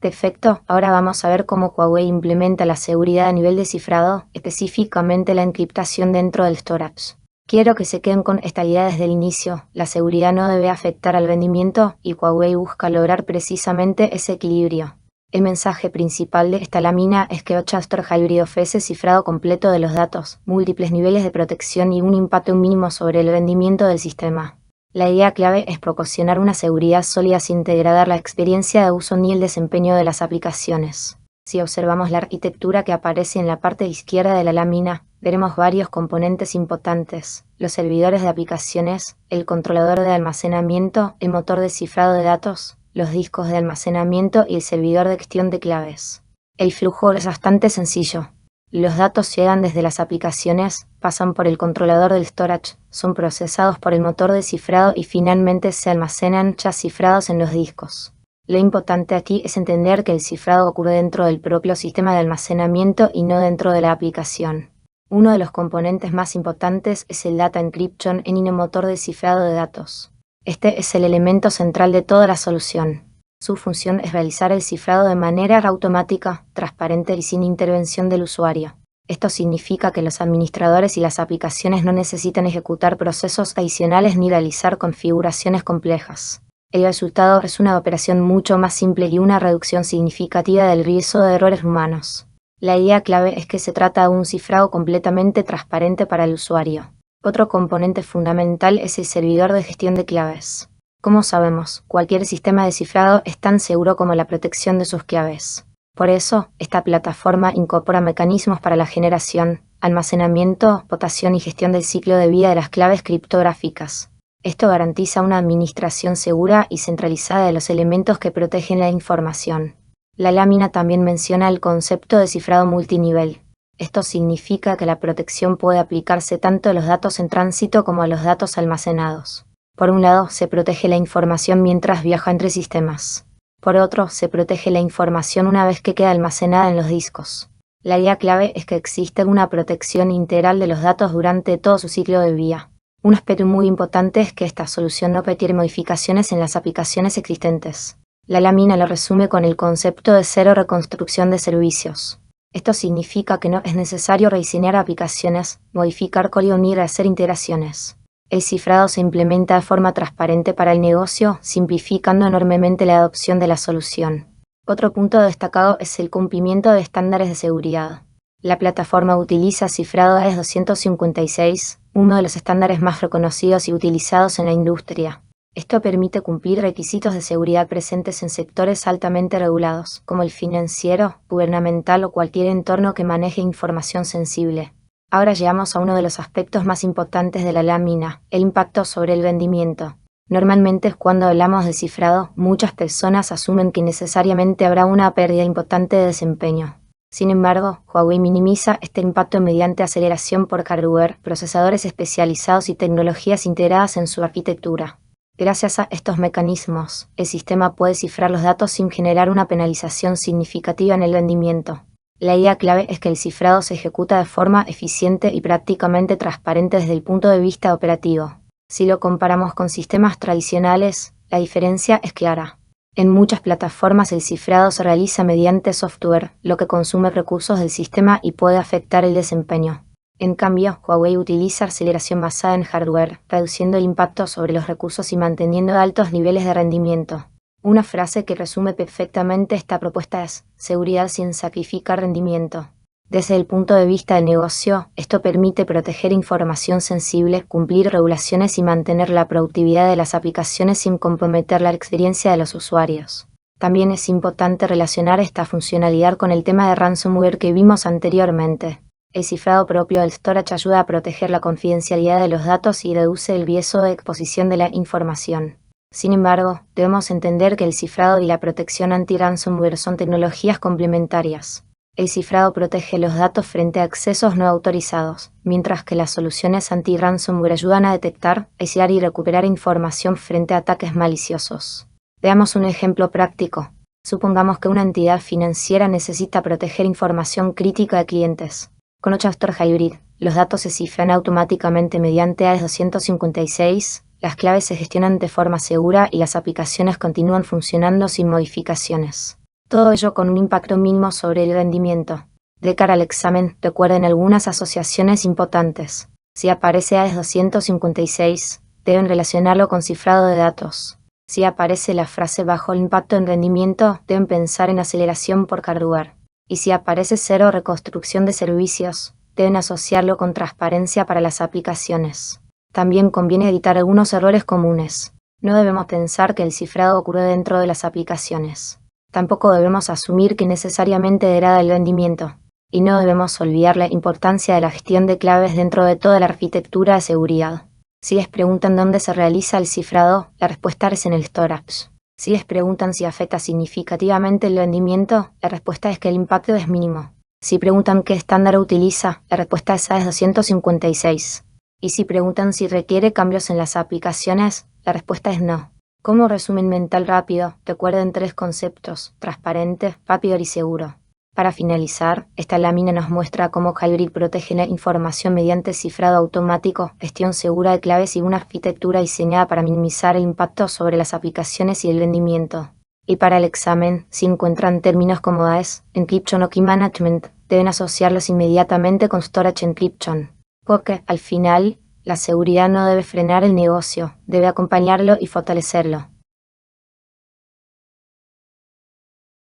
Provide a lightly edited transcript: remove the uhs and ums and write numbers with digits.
Perfecto, ahora vamos a ver cómo Huawei implementa la seguridad a nivel de cifrado, específicamente la encriptación dentro del storage. Quiero que se queden con esta idea desde el inicio, la seguridad no debe afectar al rendimiento y Huawei busca lograr precisamente ese equilibrio. El mensaje principal de esta lámina es que Rochester Hybrid ofrece cifrado completo de los datos, múltiples niveles de protección y un impacto mínimo sobre el rendimiento del sistema. La idea clave es proporcionar una seguridad sólida sin degradar la experiencia de uso ni el desempeño de las aplicaciones. Si observamos la arquitectura que aparece en la parte izquierda de la lámina, veremos varios componentes importantes: los servidores de aplicaciones, el controlador de almacenamiento, el motor de cifrado de datos, los discos de almacenamiento y el servidor de gestión de claves. El flujo es bastante sencillo. Los datos llegan desde las aplicaciones, pasan por el controlador del storage, son procesados por el motor de cifrado y finalmente se almacenan ya cifrados en los discos. Lo importante aquí es entender que el cifrado ocurre dentro del propio sistema de almacenamiento y no dentro de la aplicación. Uno de los componentes más importantes es el Data Encryption en el motor de cifrado de datos. Este es el elemento central de toda la solución. Su función es realizar el cifrado de manera automática, transparente y sin intervención del usuario. Esto significa que los administradores y las aplicaciones no necesitan ejecutar procesos adicionales ni realizar configuraciones complejas. El resultado es una operación mucho más simple y una reducción significativa del riesgo de errores humanos. La idea clave es que se trata de un cifrado completamente transparente para el usuario. Otro componente fundamental es el servidor de gestión de claves. Como sabemos, cualquier sistema de cifrado es tan seguro como la protección de sus claves. Por eso, esta plataforma incorpora mecanismos para la generación, almacenamiento, votación y gestión del ciclo de vida de las claves criptográficas. Esto garantiza una administración segura y centralizada de los elementos que protegen la información. La lámina también menciona el concepto de cifrado multinivel. Esto significa que la protección puede aplicarse tanto a los datos en tránsito como a los datos almacenados. Por un lado, se protege la información mientras viaja entre sistemas. Por otro, se protege la información una vez que queda almacenada en los discos. La idea clave es que existe una protección integral de los datos durante todo su ciclo de vida. Un aspecto muy importante es que esta solución no requiere modificaciones en las aplicaciones existentes. La lámina lo resume con el concepto de cero reconstrucción de servicios. Esto significa que no es necesario rediseñar aplicaciones, modificar código ni hacer integraciones. El cifrado se implementa de forma transparente para el negocio, simplificando enormemente la adopción de la solución. Otro punto destacado es el cumplimiento de estándares de seguridad. La plataforma utiliza cifrado AES-256, uno de los estándares más reconocidos y utilizados en la industria. Esto permite cumplir requisitos de seguridad presentes en sectores altamente regulados, como el financiero, gubernamental o cualquier entorno que maneje información sensible. Ahora llegamos a uno de los aspectos más importantes de la lámina, el impacto sobre el rendimiento. Normalmente, cuando hablamos de cifrado, muchas personas asumen que necesariamente habrá una pérdida importante de desempeño. Sin embargo, Huawei minimiza este impacto mediante aceleración por hardware, procesadores especializados y tecnologías integradas en su arquitectura. Gracias a estos mecanismos, el sistema puede cifrar los datos sin generar una penalización significativa en el rendimiento. La idea clave es que el cifrado se ejecuta de forma eficiente y prácticamente transparente desde el punto de vista operativo. Si lo comparamos con sistemas tradicionales, la diferencia es clara. En muchas plataformas el cifrado se realiza mediante software, lo que consume recursos del sistema y puede afectar el desempeño. En cambio, Huawei utiliza aceleración basada en hardware, reduciendo el impacto sobre los recursos y manteniendo altos niveles de rendimiento. Una frase que resume perfectamente esta propuesta es: seguridad sin sacrificar rendimiento. Desde el punto de vista del negocio, esto permite proteger información sensible, cumplir regulaciones y mantener la productividad de las aplicaciones sin comprometer la experiencia de los usuarios. También es importante relacionar esta funcionalidad con el tema de ransomware que vimos anteriormente. El cifrado propio del storage ayuda a proteger la confidencialidad de los datos y reduce el riesgo de exposición de la información. Sin embargo, debemos entender que el cifrado y la protección anti-ransomware son tecnologías complementarias. El cifrado protege los datos frente a accesos no autorizados, mientras que las soluciones anti-ransomware ayudan a detectar, aislar y recuperar información frente a ataques maliciosos. Veamos un ejemplo práctico. Supongamos que una entidad financiera necesita proteger información crítica de clientes. Con Rochester Hybrid, los datos se cifran automáticamente mediante AES-256, las claves se gestionan de forma segura y las aplicaciones continúan funcionando sin modificaciones. Todo ello con un impacto mínimo sobre el rendimiento. De cara al examen, recuerden algunas asociaciones importantes. Si aparece AES 256, deben relacionarlo con cifrado de datos. Si aparece la frase bajo el impacto en rendimiento, deben pensar en aceleración por cargar. Y si aparece cero reconstrucción de servicios, deben asociarlo con transparencia para las aplicaciones. También conviene evitar algunos errores comunes. No debemos pensar que el cifrado ocurre dentro de las aplicaciones. Tampoco debemos asumir que necesariamente degrada el rendimiento. Y no debemos olvidar la importancia de la gestión de claves dentro de toda la arquitectura de seguridad. Si les preguntan dónde se realiza el cifrado, la respuesta es en el storage. Si les preguntan si afecta significativamente el rendimiento, la respuesta es que el impacto es mínimo. Si preguntan qué estándar utiliza, la respuesta es AES 256. Y si preguntan si requiere cambios en las aplicaciones, la respuesta es no. Como resumen mental rápido, recuerden 3 conceptos: transparente, rápido y seguro. Para finalizar, esta lámina nos muestra cómo Hybrid protege la información mediante cifrado automático, gestión segura de claves y una arquitectura diseñada para minimizar el impacto sobre las aplicaciones y el rendimiento. Y para el examen, si encuentran términos como AES, Encryption o Key Management, deben asociarlos inmediatamente con Storage Encryption. Porque, al final, la seguridad no debe frenar el negocio, debe acompañarlo y fortalecerlo.